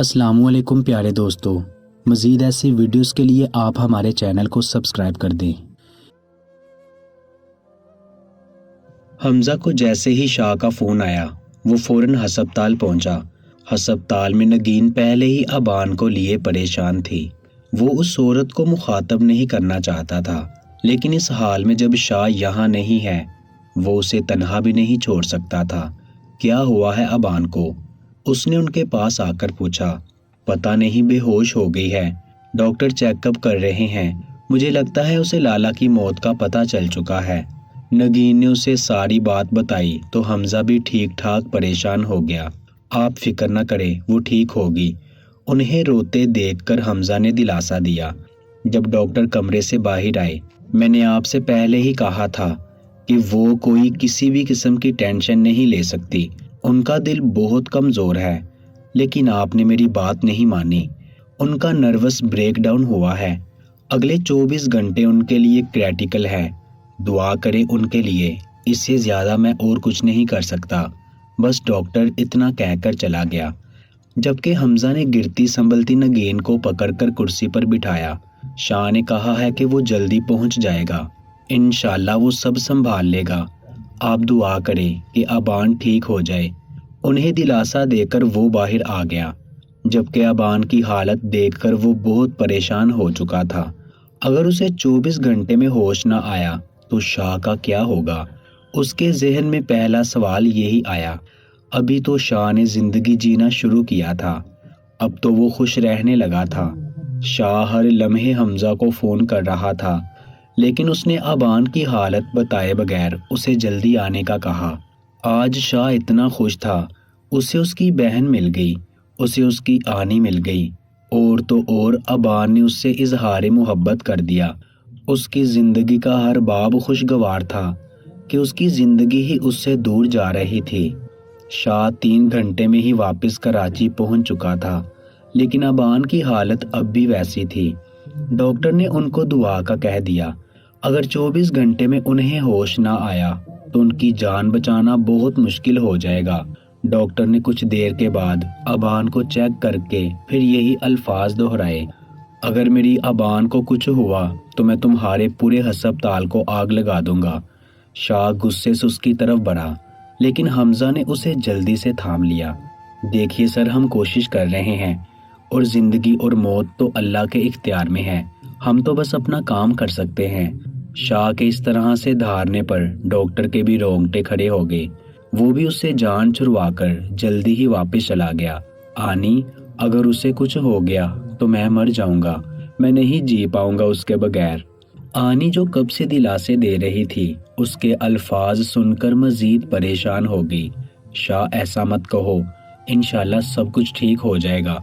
السلام علیکم پیارے دوستو، مزید ایسی ویڈیوز کے لیے آپ ہمارے چینل کو سبسکرائب کر دیں۔ حمزہ کو جیسے ہی شاہ کا فون آیا وہ فوراً ہسپتال پہنچا۔ ہسپتال میں نگین پہلے ہی ابان کو لیے پریشان تھی۔ وہ اس عورت کو مخاطب نہیں کرنا چاہتا تھا، لیکن اس حال میں جب شاہ یہاں نہیں ہے وہ اسے تنہا بھی نہیں چھوڑ سکتا تھا۔ کیا ہوا ہے ابان کو؟ اس نے ان کے پاس آ کر پوچھا۔ پتہ نہیں، بے ہوش ہو گئی ہے، ڈاکٹر چیک اپ کر رہے ہیں، مجھے لگتا ہے اسے لالا کی موت کا پتہ چل چکا ہے۔ نگین نے اسے ساری بات بتائی تو حمزہ بھی ٹھیک ٹھاک پریشان ہو گیا۔ آپ فکر نہ کریں، وہ ٹھیک ہوگی۔ انہیں روتے دیکھ کر حمزہ نے دلاسا دیا۔ جب ڈاکٹر کمرے سے باہر آئے، میں نے آپ سے پہلے ہی کہا تھا کہ وہ کوئی کسی بھی قسم کی ٹینشن نہیں لے سکتی، ان کا دل بہت کمزور ہے، لیکن آپ نے میری بات نہیں مانی۔ ان کا نروس بریک ڈاؤن ہوا ہے، اگلے 24 گھنٹے ان کے لیے کریٹیکل ہے، دعا کریں ان کے لیے، اس سے زیادہ میں اور کچھ نہیں کر سکتا۔ بس ڈاکٹر اتنا کہہ کر چلا گیا، جبکہ حمزہ نے گرتی سنبھلتی نگین کو پکڑ کر کرسی پر بٹھایا۔ شاہ نے کہا ہے کہ وہ جلدی پہنچ جائے گا، انشاءاللہ وہ سب سنبھال لے گا، آپ دعا کریں کہ ابان ٹھیک ہو جائے۔ انہیں دلاسا دے کر وہ باہر آ گیا، جبکہ ابان کی حالت دیکھ کر وہ بہت پریشان ہو چکا تھا۔ اگر اسے 24 گھنٹے میں ہوش نہ آیا تو شاہ کا کیا ہوگا؟ اس کے ذہن میں پہلا سوال یہی آیا۔ ابھی تو شاہ نے زندگی جینا شروع کیا تھا، اب تو وہ خوش رہنے لگا تھا۔ شاہ ہر لمحے حمزہ کو فون کر رہا تھا، لیکن اس نے ابان کی حالت بتائے بغیر اسے جلدی آنے کا کہا۔ آج شاہ اتنا خوش تھا، اسے اس کی بہن مل گئی، اسے اس کی آنی مل گئی، اور تو اور ابان نے اس سے اظہار محبت کر دیا۔ اس کی زندگی کا ہر باب خوشگوار تھا کہ اس کی زندگی ہی اس سے دور جا رہی تھی۔ شاہ 3 گھنٹے میں ہی واپس کراچی پہنچ چکا تھا، لیکن ابان کی حالت اب بھی ویسی تھی۔ ڈاکٹر نے ان کو دعا کا کہہ دیا۔ اگر 24 گھنٹے میں انہیں ہوش نہ آیا تو ان کی جان بچانا بہت مشکل ہو جائے گا۔ ڈاکٹر نے کچھ دیر کے بعد ابان کو چیک کر کے پھر یہی الفاظ دہرائے۔ اگر میری ابان کو کچھ ہوا تو میں تمہارے پورے ہسپتال کو آگ لگا دوں گا۔ شاہ غصے سے اس کی طرف بڑھا، لیکن حمزہ نے اسے جلدی سے تھام لیا۔ دیکھیے سر، ہم کوشش کر رہے ہیں، اور زندگی اور موت تو اللہ کے اختیار میں ہے، ہم تو بس اپنا کام کر سکتے ہیں۔ شاہ کے اس طرح سے دھارنے پر ڈاکٹر کے بھی رونگٹے کھڑے ہو گئے۔ وہ بھی اس سے جان چھڑوا کر جلدی ہی واپس چلا گیا۔ آنی، اگر اسے کچھ ہو گیا تو میں مر جاؤں گا، میں نہیں جی پاؤں گا اس کے بغیر۔ آنی جو کب سے دلاسے دے رہی تھی، اس کے الفاظ سن کر مزید پریشان ہو گئی۔ شاہ ایسا مت کہو، انشاءاللہ سب کچھ ٹھیک ہو جائے گا،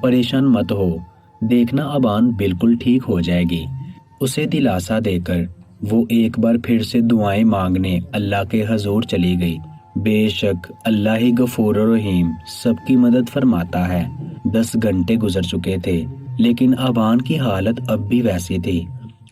پریشان مت ہو، دیکھنا ابان بالکل ٹھیک ہو جائے گی۔ اسے دلاسا دے کر وہ ایک بار پھر سے دعائیں مانگنے اللہ کے حضور چلی گئی۔ بے شک اللہ ہی غفور و رحیم سب کی مدد فرماتا ہے۔ 10 گھنٹے گزر چکے تھے، لیکن ابان کی حالت اب بھی ویسی تھی۔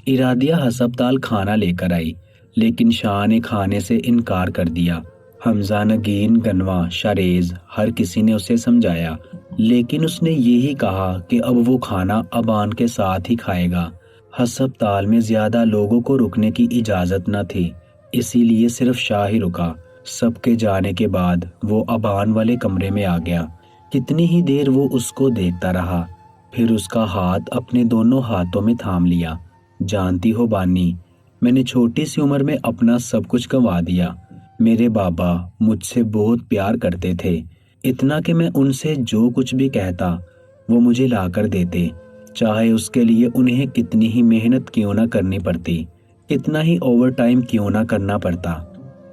ارادیہ ہسپتال کھانا لے کر آئی، لیکن شاہ نے کھانے سے انکار کر دیا۔ حمزہ، نگین، گنوا، شاریز، ہر کسی نے اسے سمجھایا، لیکن اس نے یہی کہا کہ اب وہ کھانا ابان کے ساتھ ہی کھائے گا۔ ہسپتال میں زیادہ لوگوں کو رکنے کی اجازت نہ تھی، اسی لیے صرف شاہ ہی رکا۔ سب کے جانے کے بعد وہ ابان والے کمرے میں آ گیا۔ کتنی ہی دیر وہ اس کو دیکھتا رہا، پھر اس کا ہاتھ اپنے دونوں ہاتھوں میں تھام لیا۔ جانتی ہو بانی، میں نے چھوٹی سی عمر میں اپنا سب کچھ گنوا دیا۔ میرے بابا مجھ سے بہت پیار کرتے تھے، اتنا کہ میں ان سے جو کچھ بھی کہتا وہ مجھے لا کر دیتے، چاہے اس کے لیے انہیں کتنی ہی محنت کیوں نہ کرنی پڑتی، کتنا ہی اوور ٹائم کیوں نہ کرنا پڑتا،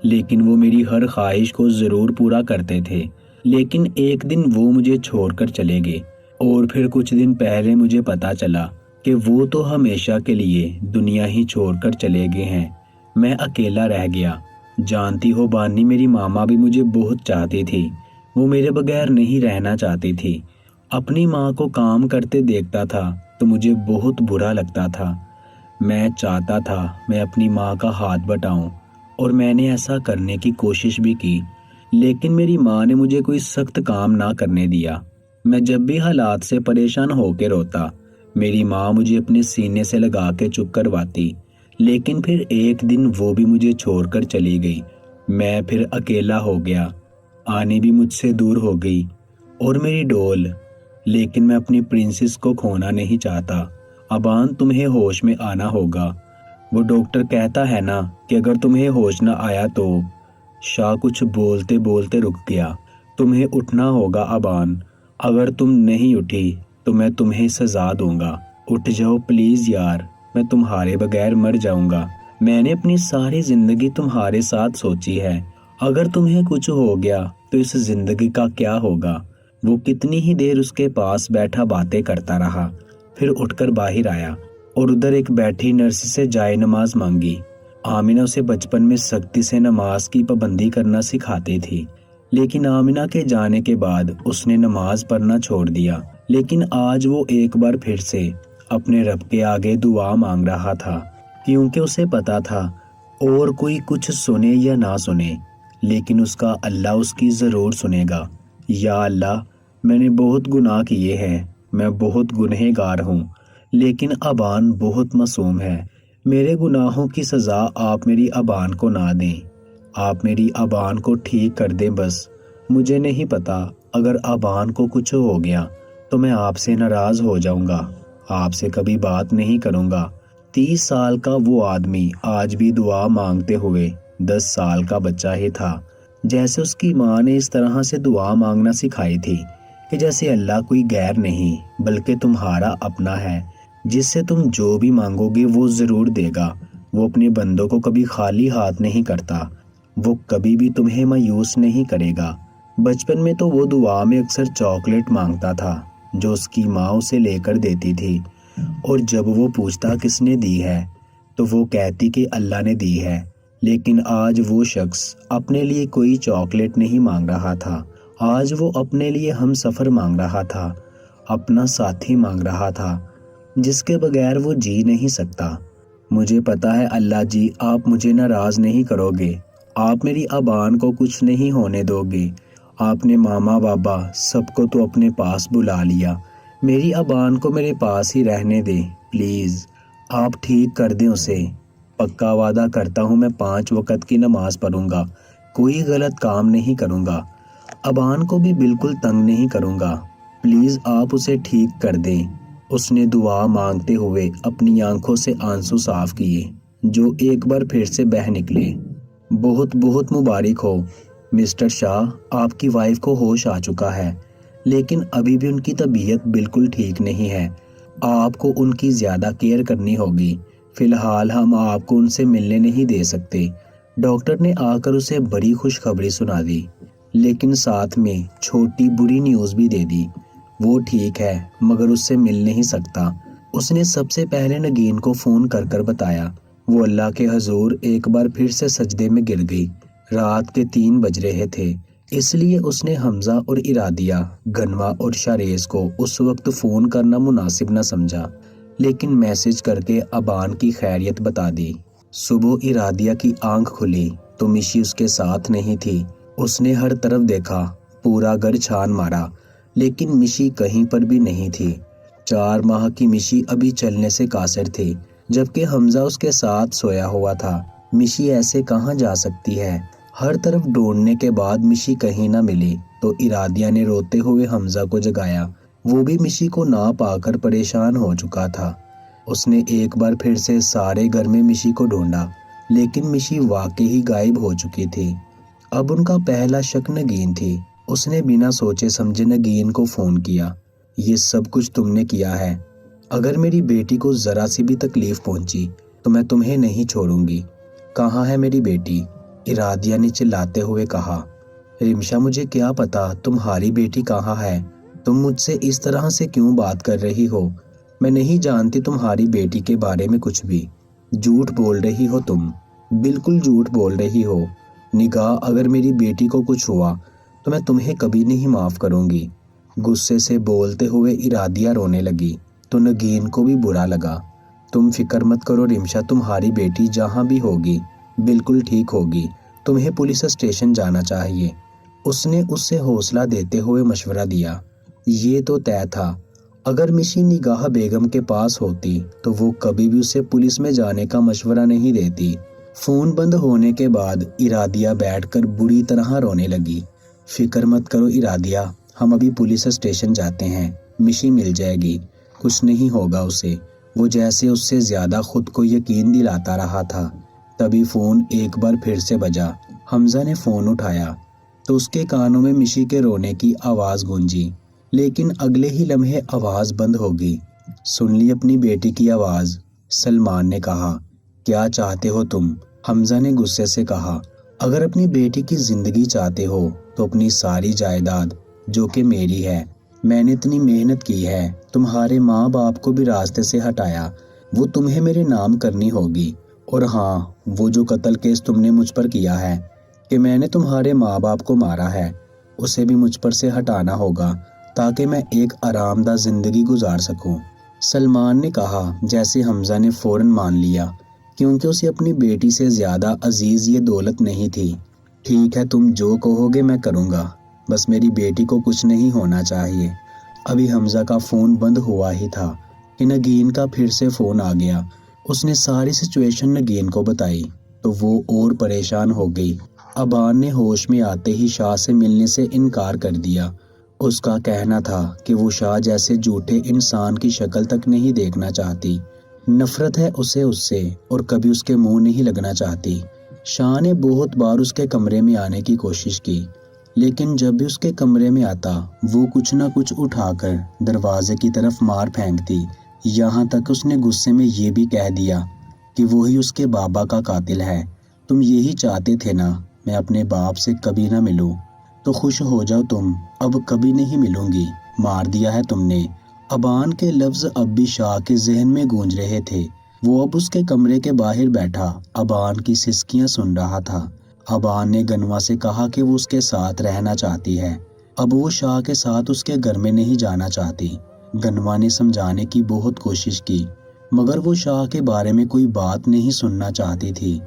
لیکن وہ میری ہر خواہش کو ضرور پورا کرتے تھے۔ لیکن ایک دن وہ مجھے چھوڑ کر چلے گئے، اور پھر کچھ دن پہلے مجھے پتا چلا کہ وہ تو ہمیشہ کے لیے دنیا ہی چھوڑ کر چلے گئے ہیں۔ میں اکیلا رہ گیا۔ جانتی ہو بانی، میری ماما بھی مجھے بہت چاہتی تھی، وہ میرے بغیر نہیں رہنا چاہتی تھی۔ اپنی ماں کو کام کرتے دیکھتا تھا تو مجھے بہت برا لگتا تھا۔ میں چاہتا تھا میں اپنی ماں کا ہاتھ بٹاؤں، اور میں نے ایسا کرنے کی کوشش بھی کی، لیکن میری ماں نے مجھے کوئی سخت کام نہ کرنے دیا۔ میں جب بھی حالات سے پریشان ہو کے روتا، میری ماں مجھے اپنے سینے سے لگا کے چپ کرواتی، لیکن پھر ایک دن وہ بھی مجھے چھوڑ کر چلی گئی۔ میں پھر اکیلا ہو گیا، آنی بھی مجھ سے دور ہو گئی اور میری ڈول، لیکن میں اپنی پرنسس کو کھونا نہیں چاہتا۔ ابان، تمہیں ہوش میں آنا ہوگا، وہ ڈاکٹر کہتا ہے نا کہ اگر تمہیں ہوش نہ آیا تو۔ شاہ کچھ بولتے بولتے رک گیا۔ تمہیں اٹھنا ہوگا ابان، اگر تم نہیں اٹھی تو میں تمہیں سزا دوں گا۔ اٹھ جاؤ پلیز یار، میں تمہارے بغیر مر جاؤں گا۔ میں نے اپنی ساری زندگی تمہارے ساتھ سوچی ہے، اگر تمہیں کچھ ہو گیا تو اس زندگی کا کیا ہوگا؟ وہ کتنی ہی دیر اس کے پاس بیٹھا باتیں کرتا رہا، پھر اٹھ کر باہر آیا اور ادھر ایک بیٹھی نرس سے جائے نماز مانگی۔ آمینہ اسے بچپن میں سختی سے نماز کی پابندی کرنا سکھاتی تھی، لیکن آمینہ کے جانے کے بعد اس نے نماز پڑھنا چھوڑ دیا۔ لیکن آج وہ ایک بار پھر سے اپنے رب کے آگے دعا مانگ رہا تھا، کیونکہ اسے پتا تھا اور کوئی کچھ سنے یا نہ سنے، لیکن اس کا اللہ اس کی ضرور سنے گا۔ یا اللہ، میں نے بہت گناہ کیے ہیں، میں بہت گنہگار ہوں، لیکن ابان بہت معصوم ہے۔ میرے گناہوں کی سزا آپ میری ابان کو نہ دیں، آپ میری ابان کو ٹھیک کر دیں بس۔ مجھے نہیں پتا، اگر ابان کو کچھ ہو گیا تو میں آپ سے ناراض ہو جاؤں گا، آپ سے کبھی بات نہیں کروں گا۔ 30 سال کا وہ آدمی آج بھی دعا مانگتے ہوئے 10 سال کا بچہ ہی تھا، جیسے اس کی ماں نے اس طرح سے دعا مانگنا سکھائی تھی کہ جیسے اللہ کوئی غیر نہیں بلکہ تمہارا اپنا ہے، جس سے تم جو بھی مانگو گے وہ ضرور دے گا۔ وہ اپنے بندوں کو کبھی خالی ہاتھ نہیں کرتا، وہ کبھی بھی تمہیں مایوس نہیں کرے گا۔ بچپن میں تو وہ دعا میں اکثر چاکلیٹ مانگتا تھا جو اس کی ماں اسے لے کر دیتی تھی، اور جب وہ پوچھتا کس نے دی ہے تو وہ کہتی کہ اللہ نے دی ہے۔ لیکن آج وہ شخص اپنے لیے کوئی چاکلیٹ نہیں مانگ رہا تھا، آج وہ اپنے لیے ہم سفر مانگ رہا تھا، اپنا ساتھی مانگ رہا تھا جس کے بغیر وہ جی نہیں سکتا۔ مجھے پتا ہے اللہ جی، آپ مجھے ناراض نہیں کرو گے، آپ میری ابان کو کچھ نہیں ہونے دو گے۔ آپ نے ماما بابا سب کو تو اپنے پاس بلا لیا، میری ابان کو میرے پاس ہی رہنے دیں پلیز، آپ ٹھیک کر دیں اسے۔ پکا وعدہ کرتا ہوں میں 5 وقت کی نماز پڑھوں گا، کوئی غلط کام نہیں کروں گا، ابان کو بھی بالکل تنگ نہیں کروں گا، پلیز آپ اسے ٹھیک کر دیں۔ اس نے دعا مانگتے ہوئے اپنی آنکھوں سے آنسو صاف کیے جو ایک بار پھر سے بہہ نکلے۔ بہت بہت مبارک ہو مسٹر شاہ، آپ کی وائف کو ہوش آ چکا ہے، لیکن ابھی بھی ان کی طبیعت بالکل ٹھیک نہیں ہے، آپ کو ان کی زیادہ کیئر کرنی ہوگی، فی الحال ہم آپ کو ان سے ملنے نہیں دے سکتے۔ ڈاکٹر نے آ کر اسے بڑی خوشخبری سنا دی، لیکن ساتھ میں چھوٹی بری نیوز بھی دے دی، وہ ٹھیک ہے مگر اس سے مل نہیں سکتا۔ اس نے سب سے پہلے نگین کو فون کر کر بتایا۔ وہ اللہ کے حضور ایک بار پھر سے سجدے میں گر گئی۔ رات کے 3 بج رہے تھے، اس لیے اس نے حمزہ اور ارادیہ، گنوا اور شاریز کو اس وقت فون کرنا مناسب نہ سمجھا، لیکن میسج کر کے ابان کی خیریت بتا دی۔ صبح ارادیہ کی آنکھ کھلی تو مشی اس کے ساتھ نہیں تھی۔ اس نے ہر طرف دیکھا، پورا گھر چھان مارا، لیکن مشی کہیں پر بھی نہیں تھی۔ 4 ماہ کی مشی ابھی چلنے سے قاصر تھی، جبکہ حمزہ اس کے ساتھ سویا ہوا تھا۔ مشی ایسے کہاں جا سکتی ہے؟ ہر طرف ڈھونڈنے کے بعد مشی کہیں نہ ملی تو ارادیہ نے روتے ہوئے حمزہ کو جگایا۔ وہ بھی مشی کو نہ پا کر پریشان ہو چکا تھا۔ اس نے ایک بار پھر سے سارے گھر میں مشی کو ڈھونڈا، لیکن مشی واقعی ہی غائب ہو چکی تھی۔ اب ان کا پہلا شک نگین تھی۔ اس نے بنا سوچے سمجھے نگین کو فون کیا۔ یہ سب کچھ تم نے کیا ہے، اگر میری بیٹی کو ذرا سی بھی تکلیف پہنچی تو میں تمہیں نہیں چھوڑوں گی۔ کہاں ہے میری بیٹی؟ ارادیہ نے چلاتے ہوئے کہا۔ رمشا، مجھے کیا پتا تمہاری بیٹی کہاں ہے، تم مجھ سے اس طرح سے کیوں بات کر رہی ہو؟ میں نہیں جانتی تمہاری بیٹی کے بارے میں کچھ بھی، جھوٹ بول رہی ہو تم، بالکل جھوٹ بول رہی ہو۔ نگاہ، اگر میری بیٹی کو کچھ ہوا تو میں تمہیں کبھی نہیں معاف کروں گی۔ غصے سے بولتے ہوئے ارادیہ رونے لگی تو نگین کو بھی برا لگا۔ تم فکر مت کرو رمشا، تمہاری بیٹی جہاں بھی ہوگی بالکل ٹھیک ہوگی، تمہیں پولیس اسٹیشن جانا چاہیے، اس نے اس سے حوصلہ دیتے ہوئے مشورہ دیا۔ یہ تو طے تھا، اگر مشی نگاہ بیگم کے پاس ہوتی تو وہ کبھی بھی اسے پولیس میں جانے کا مشورہ نہیں دیتی۔ فون بند ہونے کے بعد ارادیہ بیٹھ کر بری طرح رونے لگی۔ فکر مت کرو ارادیہ، ہم ابھی پولیس اسٹیشن جاتے ہیں، مشی مل جائے گی، کچھ نہیں ہوگا اسے۔ وہ جیسے اس سے زیادہ خود کو یقین دلاتا رہا تھا۔ تبھی فون ایک بار پھر سے بجا۔ حمزہ نے فون اٹھایا تو اس کے کانوں میں مشی کے رونے کی آواز گونجی، لیکن اگلے ہی لمحے آواز بند ہو گئی۔ سن لی اپنی بیٹی کی آواز؟ سلمان نے کہا۔ کیا چاہتے ہو تم؟ حمزہ نے غصے سے کہا۔ اگر اپنی بیٹی کی زندگی چاہتے ہو تو اپنی ساری جائیداد جو کہ میری ہے، میں نے اتنی محنت کی ہے، تمہارے ماں باپ کو بھی راستے سے ہٹایا، وہ تمہیں میرے نام کرنی ہوگی۔ اور ہاں، وہ جو قتل کیس تم نے مجھ پر کیا ہے کہ میں نے تمہارے ماں باپ کو مارا ہے، اسے بھی مجھ پر سے ہٹانا ہوگا تاکہ میں ایک آرام دہ زندگی گزار سکوں، سلمان نے کہا۔ جیسے حمزہ نے فوراً مان لیا، کیونکہ اسے اپنی بیٹی سے زیادہ عزیز یہ دولت نہیں تھی۔ ٹھیک ہے، تم جو کہو گے میں کروں گا، بس میری بیٹی کو کچھ نہیں ہونا چاہیے۔ ابھی حمزہ کا فون بند ہوا ہی تھا کہ نگین کا پھر سے فون آ گیا۔ اس نے ساری سچویشن نگین کو بتائی تو وہ اور پریشان ہو گئی۔ ابان نے ہوش میں آتے ہی شاہ سے ملنے سے انکار کر دیا۔ اس کا کہنا تھا کہ وہ شاہ جیسے جھوٹے انسان کی شکل تک نہیں دیکھنا چاہتی، نفرت ہے اسے اس سے اور کبھی اس کے منہ نہیں لگنا چاہتی۔ شاہ نے بہت بار اس کے کمرے میں آنے کی کوشش کی، لیکن جب بھی اس کے کمرے میں آتا وہ کچھ نہ کچھ اٹھا کر دروازے کی طرف مار پھینکتی، یہاں تک اس نے غصے میں یہ بھی کہہ دیا کہ وہی اس کے بابا کا قاتل ہے۔ تم یہی چاہتے تھے نا میں اپنے باپ سے کبھی نہ ملوں، تو خوش ہو جاؤ تم، اب کبھی نہیں ملوں گی، مار دیا ہے تم نے۔ ابان کے لفظ اب بھی شاہ کے ذہن میں گونج رہے تھے۔ وہ اب اس کے کمرے کے باہر بیٹھا ابان کی سسکیاں سن رہا تھا۔ ابان نے گنوا سے کہا کہ وہ اس کے ساتھ رہنا چاہتی ہے، اب وہ شاہ کے ساتھ اس کے گھر میں نہیں جانا چاہتی۔ گنوا نے سمجھانے کی بہت کوشش کی، مگر وہ شاہ کے بارے میں کوئی بات نہیں سننا چاہتی تھی۔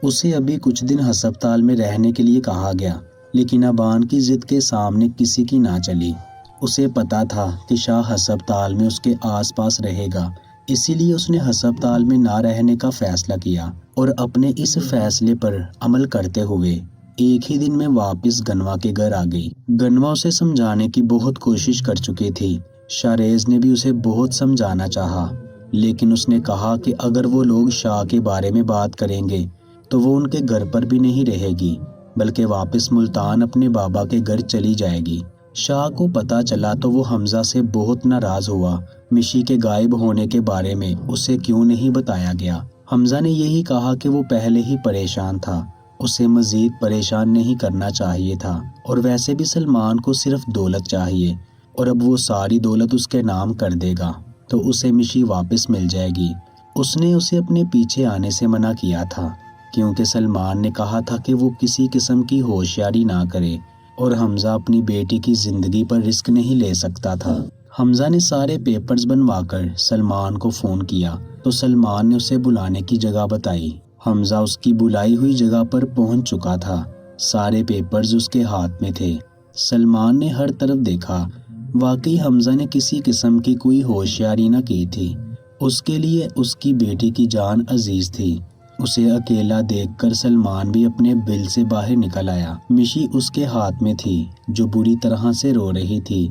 اسے ابھی کچھ دن ہسپتال میں رہنے کے لیے کہا گیا، لیکن ابان کی ضد کے سامنے کسی کی نہ چلی۔ اسے پتا تھا کہ شاہ ہسپتال میں اس کے آس پاس رہے گا، اسی لیے اس نے ہسپتال میں نہ رہنے کا فیصلہ کیا، اور اپنے اس فیصلے پر عمل کرتے ہوئے ایک ہی دن میں واپس گنوا کے گھر آ گئی۔ گنوا اسے سمجھانے کی بہت کوشش کر چکی تھی۔ شاریز نے بھی اسے بہت سمجھانا چاہا، لیکن اس نے کہا کہ اگر وہ لوگ شاہ کے بارے میں بات کریں گے تو وہ ان کے گھر پر بھی نہیں رہے گی، بلکہ واپس ملتان اپنے بابا کے گھر چلی جائے گی۔ شاہ کو پتا چلا تو وہ حمزہ سے بہت ناراض ہوا۔ مشی کے غائب ہونے کے بارے میں اسے کیوں نہیں بتایا گیا؟ حمزہ نے یہی کہا کہ وہ پہلے ہی پریشان تھا، اسے مزید پریشان نہیں کرنا چاہیے تھا، اور ویسے بھی سلمان کو صرف دولت چاہیے، اور اب وہ ساری دولت اس کے نام کر دے گا تو اسے مشی واپس مل جائے گی۔ اس نے اسے اپنے پیچھے آنے سے منع کیا تھا، کیونکہ سلمان نے کہا تھا کہ وہ کسی قسم کی ہوشیاری نہ کرے، اور حمزہ اپنی بیٹی کی زندگی پر رسک نہیں لے سکتا تھا۔ حمزہ نے سارے پیپرز بنوا کر سلمان کو فون کیا تو سلمان نے اسے بلانے کی جگہ بتائی۔ حمزہ اس کی بلائی ہوئی جگہ پر پہنچ چکا تھا، سارے پیپرز اس کے ہاتھ میں تھے۔ سلمان نے ہر طرف دیکھا، واقعی حمزہ نے کسی قسم کی کوئی ہوشیاری نہ کی تھی۔ اس کے لیے اس کی بیٹی کی جان عزیز تھی۔ اسے اکیلا دیکھ کر سلمان بھی اپنے بل سے باہر نکل آیا۔ مشی اس کے ہاتھ میں تھی جو بری طرح سے رو رہی تھی۔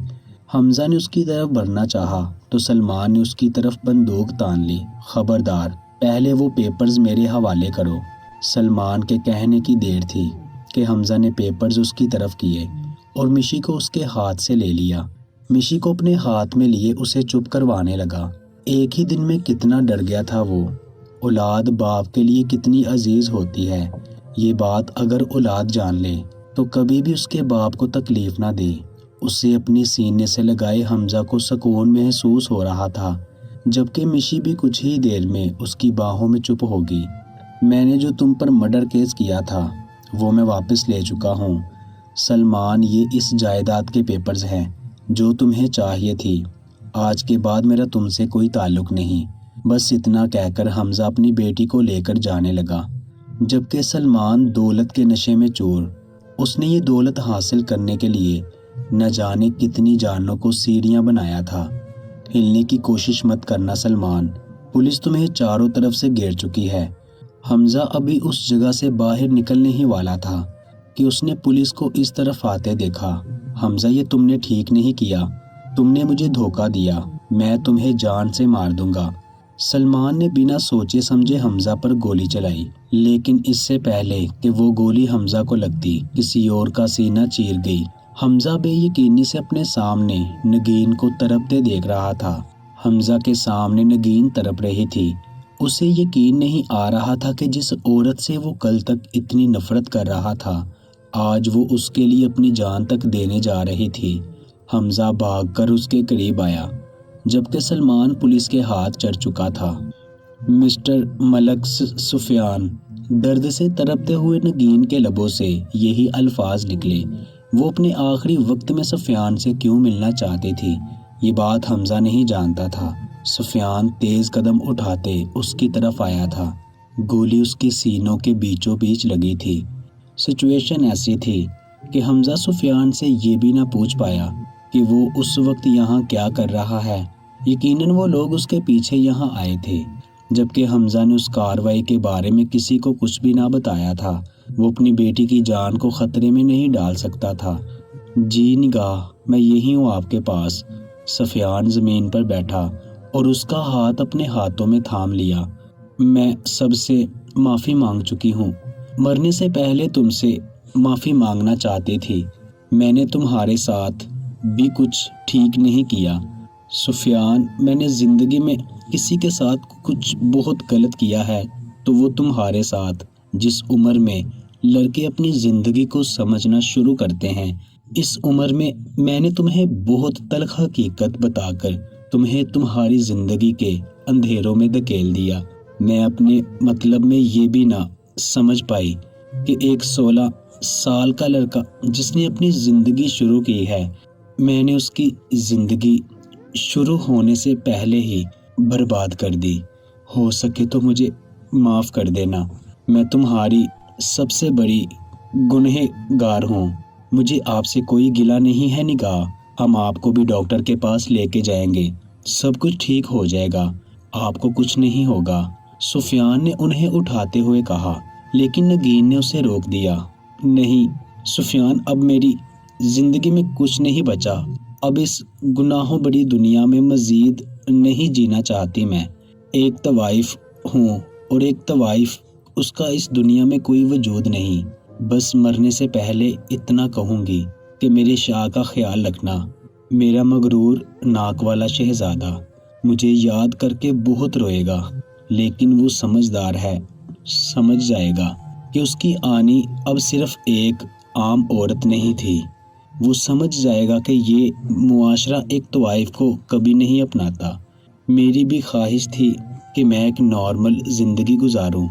حمزہ نے اس کی طرف بڑھنا چاہا تو سلمان نے اس کی طرف بندوق تان لی۔ خبردار، پہلے وہ پیپرز میرے حوالے کرو۔ سلمان کے کہنے کی دیر تھی کہ حمزہ نے پیپرز اس کی طرف کیے اور مشی کو اس کے ہاتھ سے لے لیا۔ مشی کو اپنے ہاتھ میں لیے اسے چپ کروانے لگا۔ ایک ہی دن میں کتنا ڈر گیا تھا وہ۔ اولاد باپ کے لیے کتنی عزیز ہوتی ہے، یہ بات اگر اولاد جان لے تو کبھی بھی اس کے باپ کو تکلیف نہ دے۔ اسے اپنی سینے سے لگائے حمزہ کو سکون محسوس ہو رہا تھا، جبکہ مشی بھی کچھ ہی دیر میں اس کی باہوں میں چپ ہوگی۔ میں نے جو تم پر مرڈر کیس کیا تھا وہ میں واپس لے چکا ہوں سلمان، یہ اس جائیداد کے پیپرز ہیں جو تمہیں چاہیے تھی۔ آج کے بعد میرا تم سے کوئی تعلق نہیں۔ بس اتنا کہہ کر حمزہ اپنی بیٹی کو لے کر جانے لگا، جبکہ سلمان دولت کے نشے میں چور۔ اس نے یہ دولت حاصل کرنے کے لیے نہ جانے کتنی جانوں کو سیڑھیاں بنایا تھا۔ ہلنے کی کوشش مت کرنا سلمان، پولیس تمہیں چاروں طرف سے گھیر چکی ہے۔ حمزہ ابھی اس جگہ سے باہر نکلنے ہی والا تھا کہ اس نے پولیس کو اس طرف آتے دیکھا۔ حمزہ، یہ تم نے ٹھیک نہیں کیا، تم نے مجھے دھوکہ دیا، میں تمہیں جان سے مار دوں گا۔ سلمان نے بنا سوچے سمجھے حمزہ پر گولی چلائی، لیکن اس سے پہلے کہ وہ گولی حمزہ کو لگتی کسی اور کا سینہ چیر گئی۔ حمزہ بے یقینی سے اپنے سامنے نگین کو تڑپتے دیکھ رہا تھا۔ حمزہ کے سامنے نگین تڑپ رہی تھی۔ اسے یقین نہیں آ رہا تھا کہ جس عورت سے وہ کل تک اتنی نفرت کر رہا تھا، آج وہ اس کے لیے اپنی جان تک دینے جا رہی تھی۔ حمزہ بھاگ کر اس کے قریب آیا، جبکہ سلمان پولیس کے ہاتھ چڑھ چکا تھا۔ مسٹر ملک سفیان، درد سے تڑپتے ہوئے نگین کے لبوں سے یہی الفاظ نکلے۔ وہ اپنے آخری وقت میں سفیان سے کیوں ملنا چاہتی تھی، یہ بات حمزہ نہیں جانتا تھا۔ سفیان تیز قدم اٹھاتے اس کی طرف آیا تھا، گولی اس کے سینوں کے بیچوں بیچ لگی تھی۔ سچویشن ایسی تھی کہ حمزہ سفیان سے یہ بھی نہ پوچھ پایا کہ وہ اس وقت یہاں کیا کر رہا ہے۔ یقیناً وہ لوگ اس کے پیچھے یہاں آئے تھے، جبکہ حمزہ نے اس کارروائی کے بارے میں کسی کو کچھ بھی نہ بتایا تھا۔ وہ اپنی بیٹی کی جان کو خطرے میں نہیں ڈال سکتا تھا۔ جی نگاہ، میں یہی ہوں آپ کے پاس۔ سفیان زمین پر بیٹھا اور اس کا ہاتھ اپنے ہاتھوں میں تھام لیا۔ میں سب سے معافی مانگ چکی ہوں، مرنے سے پہلے تم سے معافی مانگنا چاہتی تھی۔ میں نے تمہارے ساتھ بھی کچھ ٹھیک نہیں کیا سفیان، میں نے زندگی میں کسی کے ساتھ کچھ بہت غلط کیا ہے تو وہ تمہارے ساتھ۔ جس عمر میں لڑکے اپنی زندگی کو سمجھنا شروع کرتے ہیں، اس عمر میں نے تمہیں بہت تلخ حقیقت بتا کر تمہیں تمہاری زندگی کے اندھیروں میں دھکیل دیا۔ میں اپنے مطلب میں یہ بھی نہ سمجھ پائی کہ ایک 16 سال کا لڑکا جس نے اپنی زندگی شروع کی ہے، میں نے اس کی زندگی شروع ہونے سے پہلے ہی برباد کر دی۔ ہو سکے تو مجھے معاف کر دینا، میں تمہاری سب سے بڑی گنہگار ہوں۔ مجھے آپ سے کوئی گلہ نہیں ہے نگاہ، ہم آپ کو بھی ڈاکٹر کے پاس لے کے جائیں گے، سب کچھ ٹھیک ہو جائے گا، آپ کو کچھ نہیں ہوگا، سفیان نے انہیں اٹھاتے ہوئے کہا، لیکن نگین نے اسے روک دیا۔ نہیں سفیان، اب میری زندگی میں کچھ نہیں بچا، اب اس گناہوں بڑی دنیا میں مزید نہیں جینا چاہتی۔ میں ایک طوائف ہوں اور ایک طوائف اس کا اس دنیا میں کوئی وجود نہیں۔ بس مرنے سے پہلے اتنا کہوں گی کہ میرے شاہ کا خیال رکھنا، میرا مغرور ناک والا شہزادہ مجھے یاد کر کے بہت روئے گا، لیکن وہ سمجھدار ہے، سمجھ جائے گا کہ اس کی آنی اب صرف ایک عام عورت نہیں تھی۔ وہ سمجھ جائے گا کہ یہ معاشرہ ایک طوائف کو کبھی نہیں اپناتا۔ میری بھی خواہش تھی کہ میں ایک نارمل زندگی گزاروں،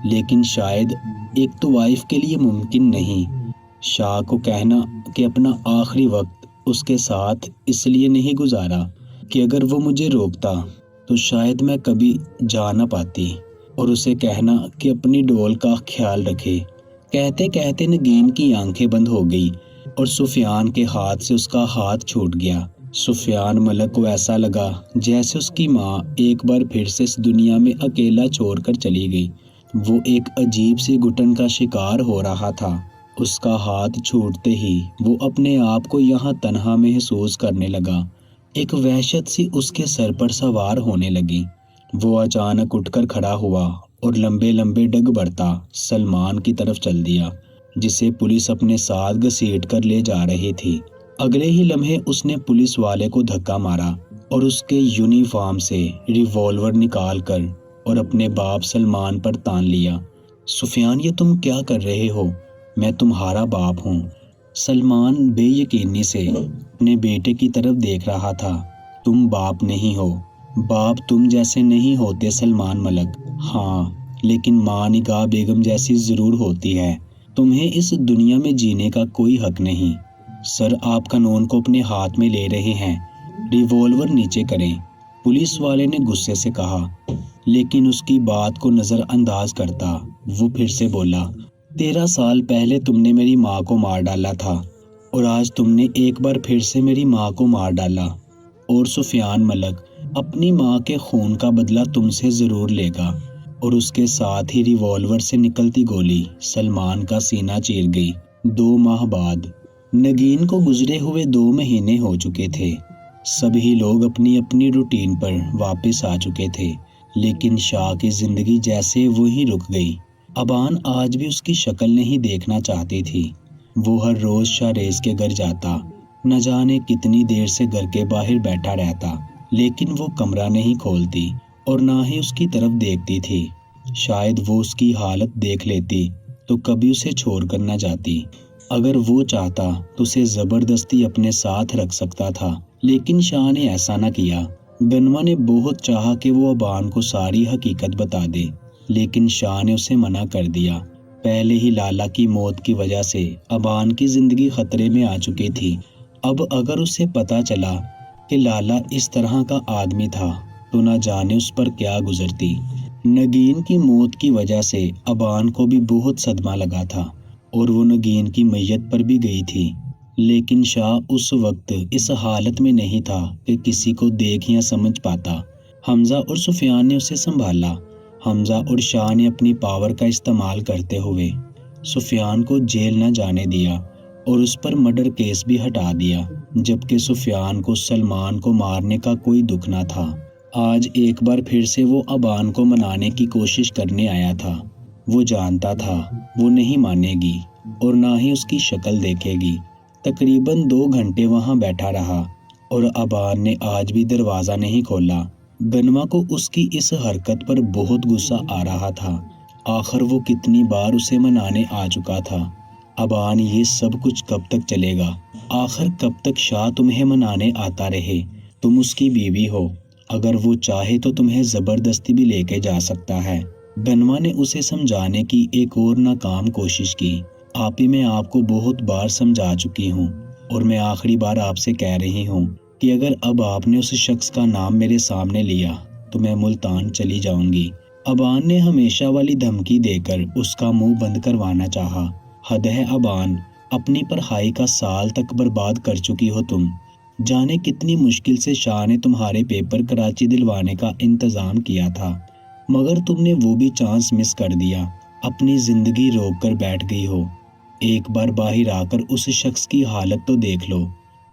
لیکن شاید ایک طوائف کے لیے ممکن نہیں۔ شاہ کو کہنا کہ اپنا آخری وقت اس کے ساتھ اس لیے نہیں گزارا کہ اگر وہ مجھے روکتا تو شاید میں کبھی جا نہ پاتی، اور اسے کہنا کہ اپنی ڈول کا خیال رکھے۔ کہتے کہتے نگین کی آنکھیں بند ہو گئی اور سفیان کے ہاتھ سے اس کا ہاتھ چھوٹ گیا۔ سفیان ملک کو ایسا لگا جیسے اس کی ماں ایک بار پھر سے اس دنیا میں اکیلا چھوڑ کر چلی گئی۔ وہ ایک عجیب سی گھٹن کا شکار ہو رہا تھا۔ اس کا ہاتھ چھوٹتے ہی وہ اپنے آپ کو یہاں تنہا محسوس کرنے لگا۔ ایک وحشت سی اس کے سر پر سوار ہونے لگی۔ وہ اچانک اٹھ کر کھڑا ہوا اور لمبے لمبے ڈگ بڑھتا سلمان کی طرف چل دیا، جسے پولیس اپنے ساتھ گھسیٹ کر لے جا رہی تھی۔ اگلے ہی لمحے اس نے پولیس والے کو دھکا مارا اور اس کے یونیفارم سے ریوالور نکال کر اور اپنے باپ سلمان پر تان لیا۔ سفیان، یہ تم کیا کر رہے ہو؟ میں تمہارا باپ ہوں۔ سلمان بے یقینی سے اپنے بیٹے کی طرف دیکھ رہا تھا۔ تم باپ نہیں ہو، باپ تم جیسے نہیں ہوتے سلمان ملک۔ ہاں، لیکن ماں نگاہ بیگم جیسی ضرور ہوتی ہے۔ تمہیں اس دنیا میں جینے کا کوئی حق نہیں۔ سر، آپ قانون کو اپنے ہاتھ میں لے رہے ہیں، ریوالور نیچے کریں، پولیس والے نے غصے سے کہا، لیکن اس کی بات کو نظر انداز کرتا وہ پھر سے بولا، 13 سال پہلے تم نے میری ماں کو مار ڈالا تھا، اور آج تم نے ایک بار پھر سے میری ماں کو مار ڈالا، اور سفیان ملک اپنی ماں کے خون کا بدلہ تم سے ضرور لے گا۔ اور اس کے ساتھ ہی ریوالور سے نکلتی گولی سلمان کا سینہ چیر گئی۔ 2 ماہ بعد نگین کو گزرے ہوئے 2 مہینے ہو چکے تھے۔ سبھی لوگ اپنی اپنی روٹین پر واپس آ چکے تھے، لیکن شاہ کی زندگی جیسے وہیں رک گئی۔ ابان آج بھی اس کی شکل نہیں دیکھنا چاہتی تھی۔ وہ ہر روز شاریز کے گھر جاتا، نہ جانے کتنی دیر سے گھر کے باہر بیٹھا رہتا، لیکن وہ کمرہ نہیں کھولتی اور نہ ہی اس کی طرف دیکھتی تھی۔ شاید وہ اس کی حالت دیکھ لیتی تو کبھی اسے چھوڑ کر نہ جاتی۔ اگر وہ چاہتا تو اسے زبردستی اپنے ساتھ رکھ سکتا تھا، لیکن شاہ نے ایسا نہ کیا۔ گنوا نے بہت چاہا کہ وہ ابان کو ساری حقیقت بتا دے، لیکن شاہ نے اسے منع کر دیا۔ پہلے ہی لالا کی موت کی وجہ سے ابان کی زندگی خطرے میں آ چکی تھی۔ اب اگر اسے پتا چلا کہ لالا اس طرح کا آدمی تھا تو نہ جانے اس پر کیا گزرتی۔ نگین کی موت کی وجہ سے ابان کو بھی بہت صدمہ لگا تھا، اور وہ نگین کی میت پر بھی گئی تھی، لیکن شاہ اس وقت اس حالت میں نہیں تھا کہ کسی کو دیکھ یا سمجھ پاتا۔ حمزہ اور سفیان نے اسے سنبھالا۔ حمزہ اور شاہ نے اپنی پاور کا استعمال کرتے ہوئے سفیان کو جیل نہ جانے دیا اور اس پر مرڈر کیس بھی ہٹا دیا، جبکہ سفیان کو سلمان کو مارنے کا کوئی دکھ نہ تھا۔ آج ایک بار پھر سے وہ ابان کو منانے کی کوشش کرنے آیا تھا۔ وہ جانتا تھا وہ نہیں مانے گی اور نہ ہی اس کی شکل دیکھے گی۔ تقریباً 2 گھنٹے وہاں بیٹھا رہا اور ابان نے آج بھی دروازہ نہیں کھولا۔ گنوا کو اس کی اس حرکت پر بہت غصہ آ رہا تھا۔ آخر وہ کتنی بار اسے منانے آ چکا تھا۔ ابان یہ سب کچھ کب تک چلے گا؟ آخر کب تک شاہ تمہیں منانے آتا رہے؟ تم اس کی بیوی ہو، اگر وہ چاہے تو تمہیں زبردستی بھی لے کے جا سکتا ہے۔ گنوا نے اسے سمجھانے کی ایک اور ناکام کوشش کی۔ آپ ہی میں آپ کو بہت بار سمجھا چکی ہوں، اور میں آخری بار آپ سے کہہ رہی ہوں کہ اگر اب آپ نے اس شخص کا نام میرے سامنے لیا تو میں ملتان چلی جاؤں گی۔ ابان نے ہمیشہ والی دھمکی دے کر اس کا منہ بند کروانا چاہا۔ حد ہے ابان، اپنی پڑھائی کا سال تک برباد کر چکی ہو تم۔ جانے کتنی مشکل سے شاہ نے تمہارے پیپر کراچی دلوانے کا انتظام کیا تھا، مگر تم نے وہ بھی چانس مس کر دیا۔ اپنی زندگی روک کر بیٹھ گئی ہو۔ ایک بار باہر آ کر اس شخص کی حالت تو دیکھ لو،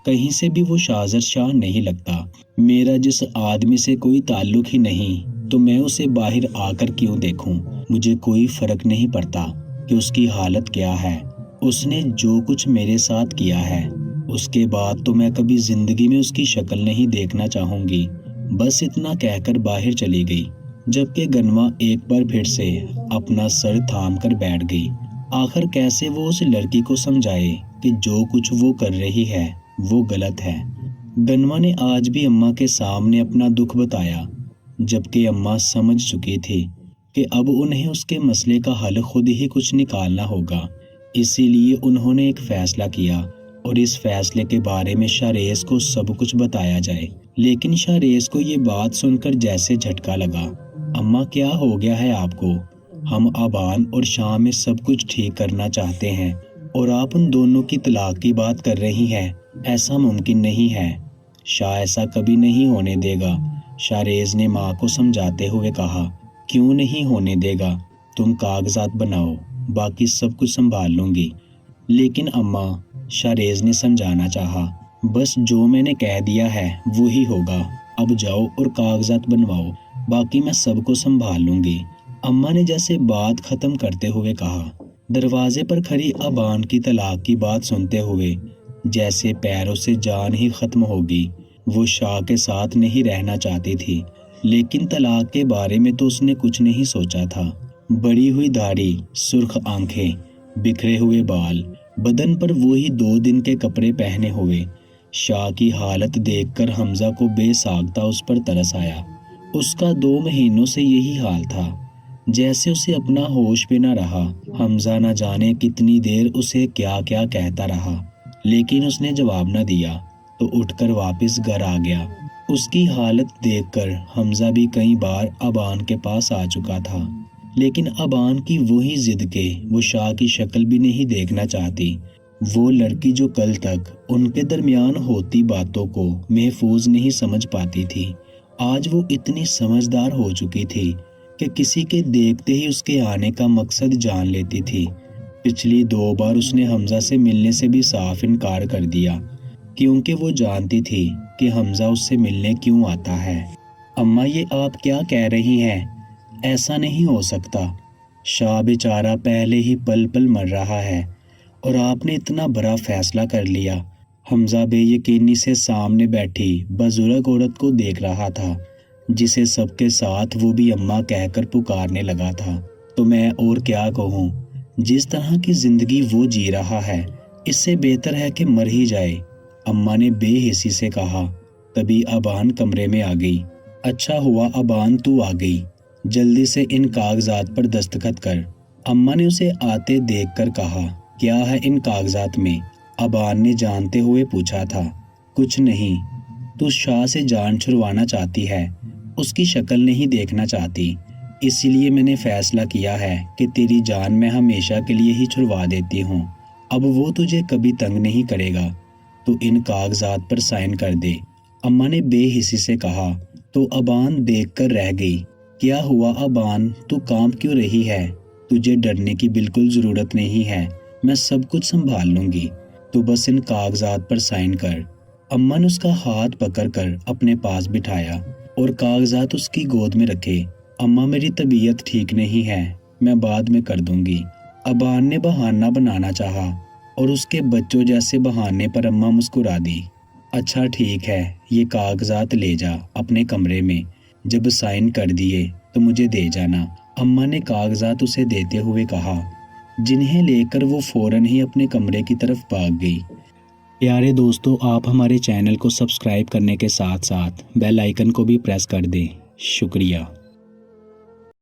کہیں سے بھی وہ شاہزر شاہ نہیں لگتا۔ میرا جس آدمی سے کوئی تعلق ہی نہیں تو میں اسے باہر آ کر کیوں دیکھوں؟ مجھے کوئی فرق نہیں پڑتا کہ اس کی حالت کیا ہے۔ اس نے جو کچھ میرے ساتھ کیا ہے، اس کے بعد تو میں کبھی زندگی میں اس کی شکل نہیں دیکھنا چاہوں گی۔ بس اتنا کہہ کر باہر چلی گئی، جبکہ گنوا ایک بار پھر سے اپنا سر تھام کر بیٹھ گئی۔ آخر کیسے وہ اس لڑکی کو سمجھائے کہ جو کچھ وہ کر رہی ہے وہ غلط ہے۔ گنوا نے آج بھی اماں کے سامنے اپنا دکھ بتایا، جبکہ اماں سمجھ چکی تھی کہ اب انہیں اس کے مسئلے کا حل خود ہی کچھ نکالنا ہوگا۔ اسی لیے انہوں نے ایک فیصلہ کیا، اور اس فیصلے کے بارے میں شاریز کو سب کچھ بتایا جائے۔ لیکن شاریز کو یہ بات سن کر جیسے جھٹکا لگا۔ اماں کیا ہو گیا ہے آپ کو؟ ہم ابان اور شاہ میں سب کچھ ٹھیک کرنا چاہتے ہیں، اور آپ ان دونوں کی طلاق کی بات کر رہی ہیں۔ ایسا ممکن نہیں ہے، شاہ ایسا کبھی نہیں ہونے دے گا، شاریز نے ماں کو سمجھاتے ہوئے کہا۔ کیوں نہیں ہونے دے گا؟ تم کاغذات بناؤ، باقی سب کچھ سنبھال لوں گی۔ لیکن اماں، شاریز نے سمجھانا چاہا، بس جو میں نے کہہ دیا ہے وہی ہوگا، اب جاؤ اور کاغذات بنواؤ، باقی میں سب کو سنبھال لوں گی۔ اماں نے جیسے بات ختم کرتے ہوئے کہا۔ دروازے پر کھڑی ابان کی طلاق کی بات سنتے ہوئے جیسے پیروں سے جان ہی ختم ہوگی۔ وہ شاہ کے ساتھ نہیں رہنا چاہتی تھی، لیکن طلاق کے بارے میں تو اس نے کچھ نہیں سوچا تھا۔ بڑی ہوئی داڑھی، سرخ آنکھیں، بکھرے ہوئے بال، بدن پر وہی 2 دن کے کپڑے پہنے ہوئے۔ شاہ کی حالت دیکھ کر حمزہ کو بے ساختہ اس پر ترس آیا۔ اس کا 2 مہینوں سے یہی حال تھا، جیسے اسے اپنا ہوش بھی نہ رہا۔ حمزہ نہ جانے کتنی دیر اسے کیا کیا کہتا رہا، لیکن اس نے جواب نہ دیا تو اٹھ کر واپس گھر آ گیا۔ اس کی حالت دیکھ کر حمزہ بھی کئی بار ابان کے پاس آ چکا تھا، لیکن ابان کی وہی ضد کہ وہ شاہ کی شکل بھی نہیں دیکھنا چاہتی۔ وہ لڑکی جو کل تک ان کے درمیان ہوتی باتوں کو محفوظ نہیں سمجھ پاتی تھی، آج وہ اتنی سمجھدار ہو چکی تھی کہ کسی کے دیکھتے ہی اس کے آنے کا مقصد جان لیتی تھی۔ پچھلی 2 بار اس نے حمزہ سے ملنے سے بھی صاف انکار کر دیا، کیونکہ وہ جانتی تھی کہ حمزہ اس سے ملنے کیوں آتا ہے۔ اماں، یہ آپ کیا کہہ رہی ہیں؟ ایسا نہیں ہو سکتا۔ شاہ بیچارہ پہلے ہی پل پل مر رہا ہے اور آپ نے اتنا بڑا فیصلہ کر لیا۔ حمزہ بے یقینی سے سامنے بیٹھی بزرگ عورت کو دیکھ رہا تھا، جسے سب کے ساتھ وہ بھی اماں کہہ کر پکارنے لگا تھا۔ تو میں اور کیا کہوں، جس طرح کی زندگی وہ جی رہا ہے اس سے بہتر ہے کہ مر ہی جائے، اماں نے بے حسی سے کہا۔ تبھی ابان کمرے میں آ گئی۔ اچھا ہوا ابان تو آ گئی، جلدی سے ان کاغذات پر دستخط کر، اماں نے اسے آتے دیکھ کر کہا۔ کیا ہے ان کاغذات میں؟ ابان نے جانتے ہوئے پوچھا تھا۔ کچھ نہیں، تو شاہ سے جان چھڑوانا چاہتی ہے، اس کی شکل نہیں دیکھنا چاہتی، اسی لیے میں نے فیصلہ کیا ہے کہ تیری جان میں ہمیشہ کے لیے ہی چھڑوا دیتی ہوں۔ اب وہ تجھے کبھی تنگ نہیں کرے گا، تو ان کاغذات پر سائن کر دے، اماں نے بے حسی سے کہا۔ تو ابان دیکھ کر رہ گئی۔ کیا ہوا ابان، تو کانپ کیوں رہی ہے؟ تجھے ڈرنے کی بالکل ضرورت نہیں ہے، میں سب کچھ سنبھال لوں گی، تو بس ان کاغذات پر سائن کر۔ اماں نے اس کا ہاتھ پکڑ کر اپنے پاس بٹھایا اور کاغذات اس کی گود میں رکھے۔ اماں، میری طبیعت ٹھیک نہیں ہے، میں بعد میں کر دوں گی، ابان نے بہانہ بنانا چاہا اور اس کے بچوں جیسے بہانے پر اماں مسکرا دی۔ اچھا ٹھیک ہے، یہ کاغذات لے جا اپنے کمرے میں، جب سائن کر دیے تو مجھے دے جانا، اماں نے کاغذات اسے دیتے ہوئے کہا، جنہیں لے کر وہ فوراً ہی اپنے کمرے کی طرف بھاگ گئی۔ پیارے دوستو، آپ ہمارے چینل کو سبسکرائب کرنے کے ساتھ ساتھ بیل آئیکن کو بھی پریس کر دیں۔ شکریہ۔